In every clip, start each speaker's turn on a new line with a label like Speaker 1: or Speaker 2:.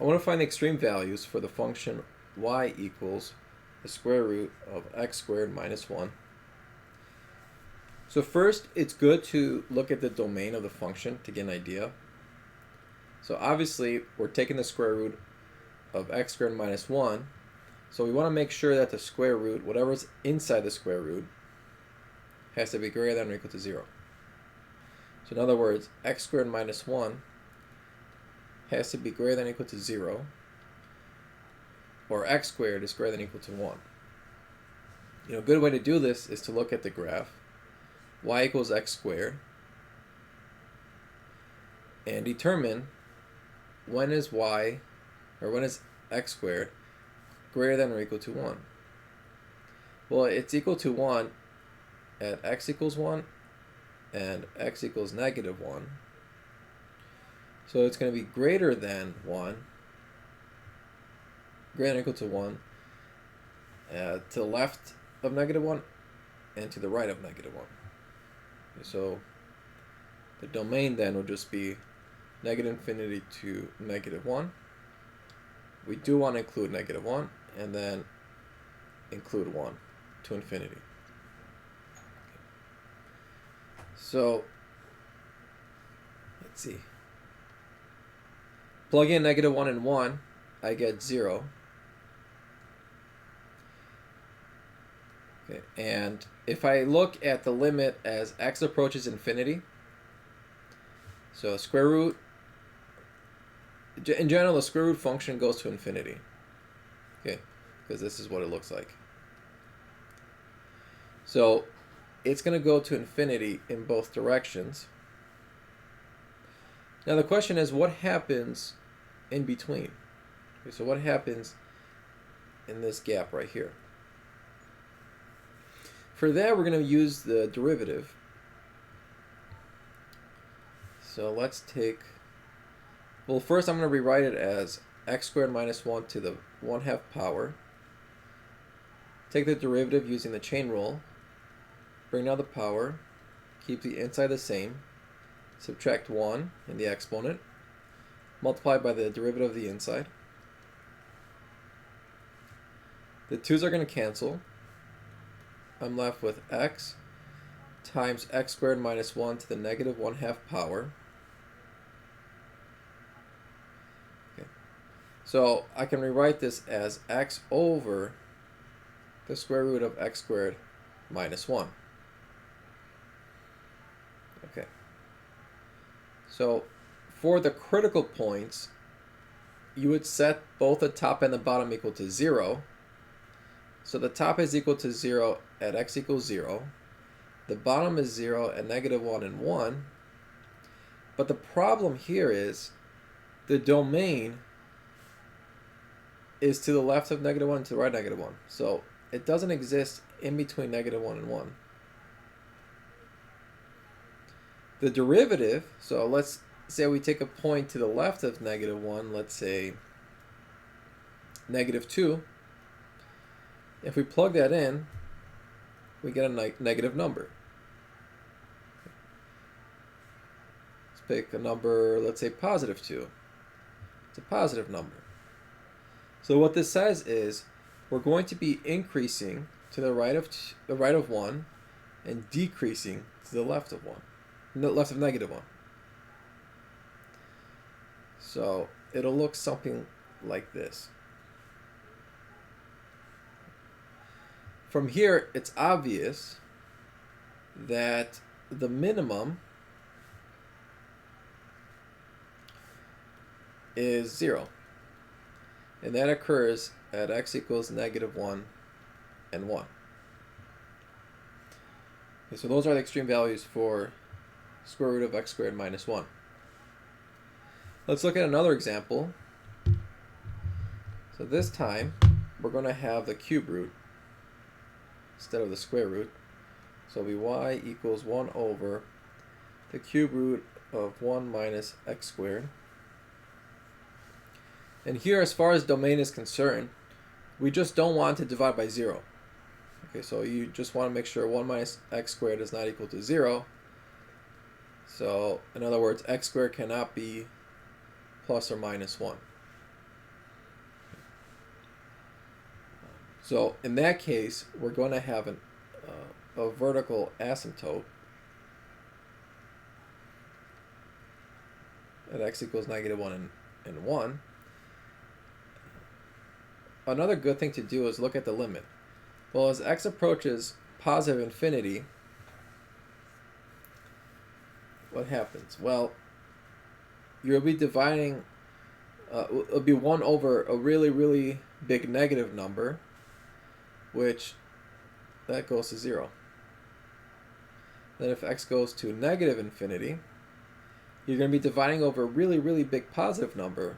Speaker 1: I want to find the extreme values for the function y equals the square root of x squared minus 1. So first, it's good to look at the domain of the function to get an idea. So obviously, we're taking the square root of x squared minus 1. So we want to make sure that the square root, whatever's inside the square root, has to be greater than or equal to 0. So in other words, x squared minus 1 has to be greater than or equal to 0, or x squared is greater than or equal to 1. A good way to do this is to look at the graph y equals x squared and determine when is x squared greater than or equal to 1. Well, it's equal to 1 at x equals 1 and x equals negative 1. So it's going to be greater than 1, greater than or equal to 1, to the left of negative 1 and to the right of negative 1. So the domain then will just be negative infinity to negative 1. We do want to include negative 1 and then include 1 to infinity. So let's see. Plug in negative 1 and 1, I get 0. Okay, and if I look at the limit as x approaches infinity, so square root, in general, the square root function goes to infinity. Okay, because this is what it looks like. So it's going to go to infinity in both directions. Now the question is, what happens in between? Okay, so what happens in this gap right here? For that, we're going to use the derivative. So let's take, well, first I'm going to rewrite it as x squared minus 1 to the 1/2 power. Take the derivative using the chain rule. Bring down the power. Keep the inside the same. Subtract 1 in the exponent. Multiply by the derivative of the inside. The 2's are going to cancel. I'm left with x times x squared minus 1 to the negative 1/2 power. Okay. So I can rewrite this as x over the square root of x squared minus 1. Okay. So for the critical points, you would set both the top and the bottom equal to 0. So the top is equal to 0 at x equals 0. The bottom is 0 at negative 1 and 1. But the problem here is the domain is to the left of negative 1 and to the right of negative 1. So it doesn't exist in between negative 1 and 1. The derivative, so let's say we take a point to the left of negative 1, let's say negative 2. If we plug that in, we get a negative number. Let's pick a number, let's say positive 2. It's a positive number. So what this says is we're going to be increasing to the right of 1 and decreasing to the left of 1. Left of negative 1. So it'll look something like this. From here, it's obvious that the minimum is 0. And that occurs at x equals negative 1 and 1. Okay, so those are the extreme values for square root of x squared minus 1. Let's look at another example. So this time, we're going to have the cube root instead of the square root. So it'll be y equals 1 over the cube root of 1 minus x squared. And here, as far as domain is concerned, we just don't want to divide by 0. Okay, so you just want to make sure 1 minus x squared is not equal to 0. So, in other words, x squared cannot be plus or minus 1. So in that case, we're going to have a vertical asymptote at x equals -1 and 1. Another good thing to do is look at the limit. Well, as x approaches positive infinity, what happens? Well, you'll be dividing, it'll be 1 over a really, really big negative number, which that goes to 0. Then if x goes to negative infinity, you're going to be dividing over a really, really big positive number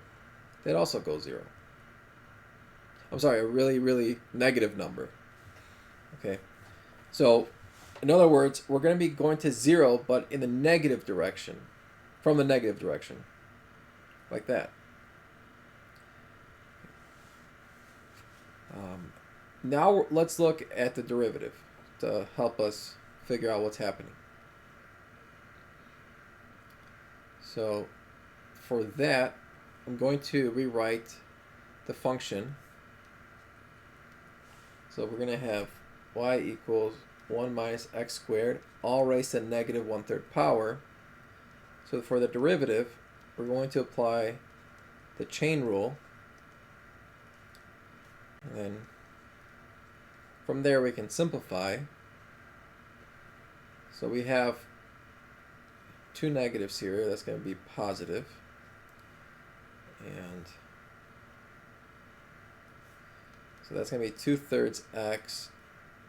Speaker 1: that also goes 0. I'm sorry, a really, really negative number. Okay, so in other words, we're going to be going to 0, but in the negative direction, from the negative direction, like that. Now let's look at the derivative to help us figure out what's happening. So for that, I'm going to rewrite the function. So we're going to have y equals 1 minus x squared, all raised to -1/3 power. So for the derivative, we're going to apply the chain rule. And then from there we can simplify. So we have two negatives here. That's going to be positive. And so that's going to be 2/3 x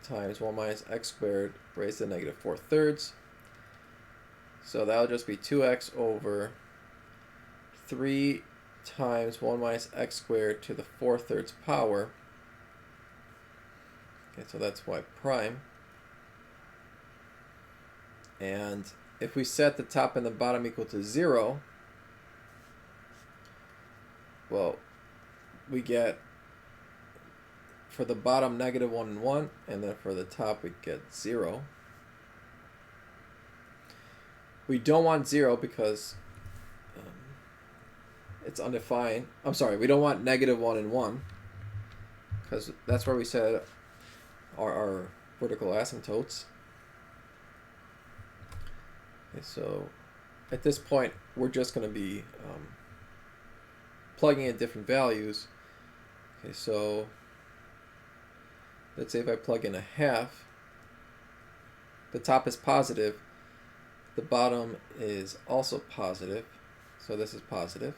Speaker 1: times 1 minus x squared raised to -4/3. So that'll just be 2x over 3 times 1 minus x squared to the 4/3 power. Okay, so that's y prime. And if we set the top and the bottom equal to 0, well, we get for the bottom -1 and 1, and then for the top we get 0. We don't want 0 because it's undefined. I'm sorry, we don't want -1 and 1 because that's where we set our vertical asymptotes. Okay, so at this point we're just going to be plugging in different values. Okay, so let's say if I plug in a half, the top is positive, the bottom is also positive, so this is positive.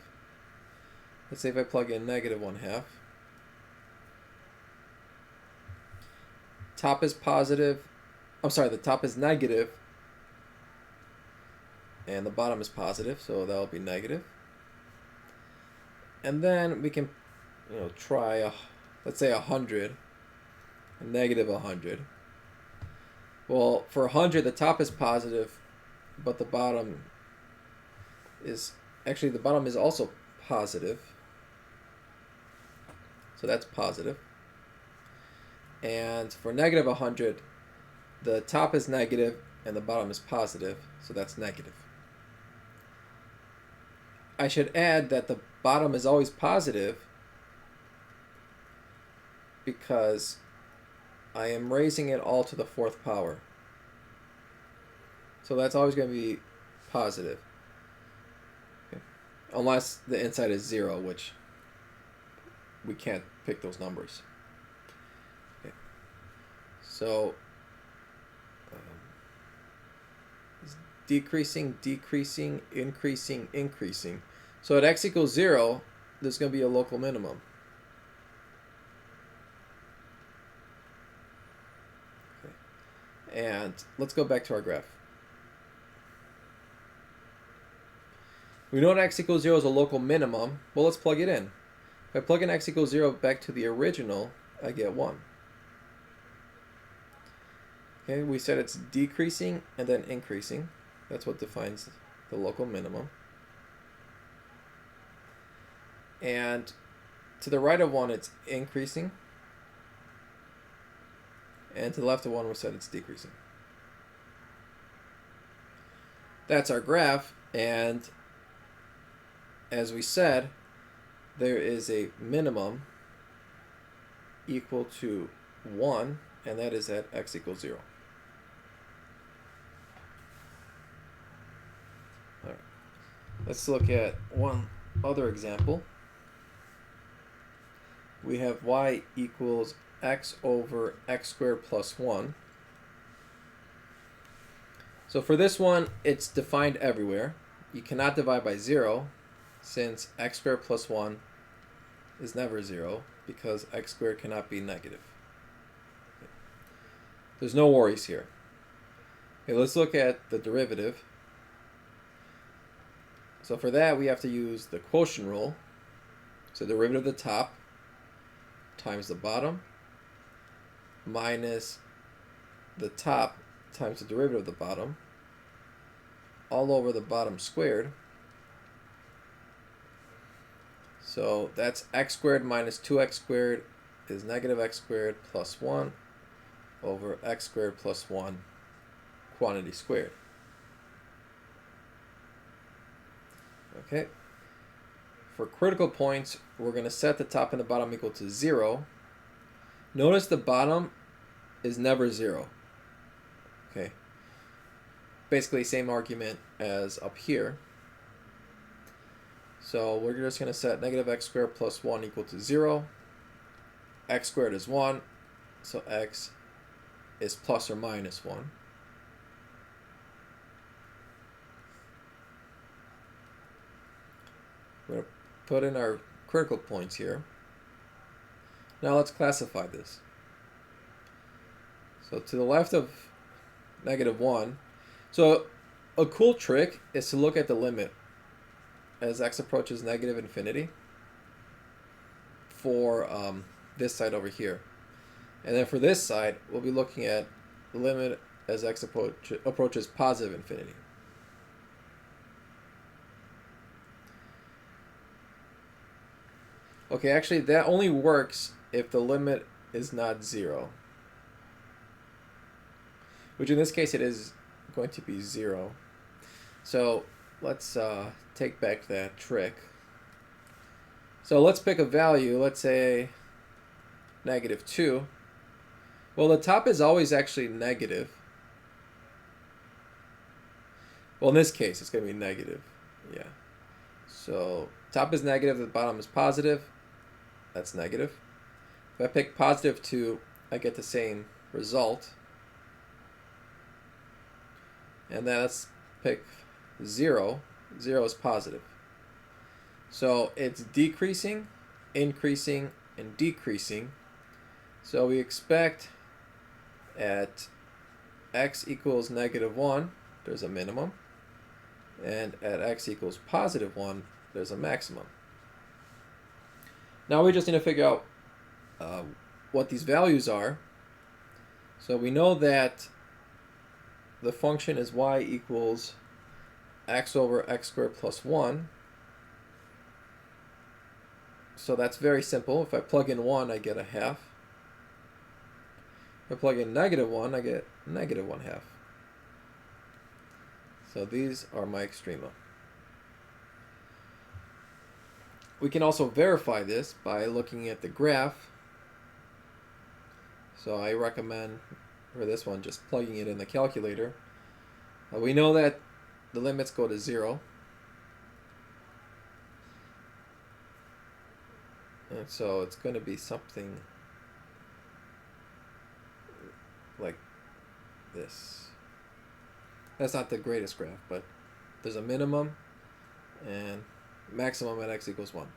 Speaker 1: Let's say if I plug in -1/2, top is positive, I'm sorry, the top is negative, and the bottom is positive, so that'll be negative. And then we can, try, let's say 100, and -100. Well, for 100, the top is positive, but the bottom is, actually the bottom is also positive. So that's positive. And for -100, the top is negative and the bottom is positive, so that's negative. I should add that the bottom is always positive because I am raising it all to the 4th power. So that's always going to be positive. Okay. Unless the inside is 0, which we can't pick those numbers. Okay. So decreasing, decreasing, increasing, increasing. So at x equals 0, there's going to be a local minimum. Okay. And let's go back to our graph. We know that x equals 0 is a local minimum. Well, let's plug it in. If I plug in x equals 0 back to the original, I get 1. Okay, we said it's decreasing and then increasing. That's what defines the local minimum. And to the right of 1, it's increasing. And to the left of 1, we said it's decreasing. That's our graph. And as we said, there is a minimum equal to 1, and that is at x equals 0. All right. Let's look at one other example. We have y equals x over x squared plus 1. So for this one, it's defined everywhere. You cannot divide by 0, since x squared plus 1 is never 0, because x squared cannot be negative. Okay. There's no worries here. Okay, let's look at the derivative. So for that, we have to use the quotient rule. So derivative of the top times the bottom minus the top times the derivative of the bottom all over the bottom squared. So that's x squared minus 2x squared is negative x squared plus 1 over x squared plus 1 quantity squared. Okay. For critical points, we're going to set the top and the bottom equal to 0. Notice the bottom is never 0. Okay. Basically, same argument as up here. So we're just going to set negative x squared plus 1 equal to 0. X squared is 1, so x is plus or minus 1. We're going to put in our critical points here. Now let's classify this. So to the left of negative 1. So a cool trick is to look at the limit as x approaches negative infinity for this side over here. And then for this side, we'll be looking at the limit as x approaches positive infinity. Okay, actually that only works if the limit is not 0. Which in this case it is going to be 0. So let's take back that trick. So let's pick a value, let's say negative 2. Well, the top is always actually negative. Well, in this case, it's going to be negative. Yeah. So top is negative, the bottom is positive. That's negative. If I pick positive 2, I get the same result. And then let's pick 0. 0 is positive. So it's decreasing, increasing, and decreasing. So we expect at x equals negative 1, there's a minimum. And at x equals positive 1, there's a maximum. Now we just need to figure out what these values are. So we know that the function is y equals x over x squared plus 1. So that's very simple. If I plug in 1, I get a half. If I plug in negative 1, I get negative 1/2. So these are my extrema. We can also verify this by looking at the graph. So I recommend for this one just plugging it in the calculator. We know that the limits go to 0. And so it's going to be something like this. That's not the greatest graph, but there's a minimum and maximum at x equals 1.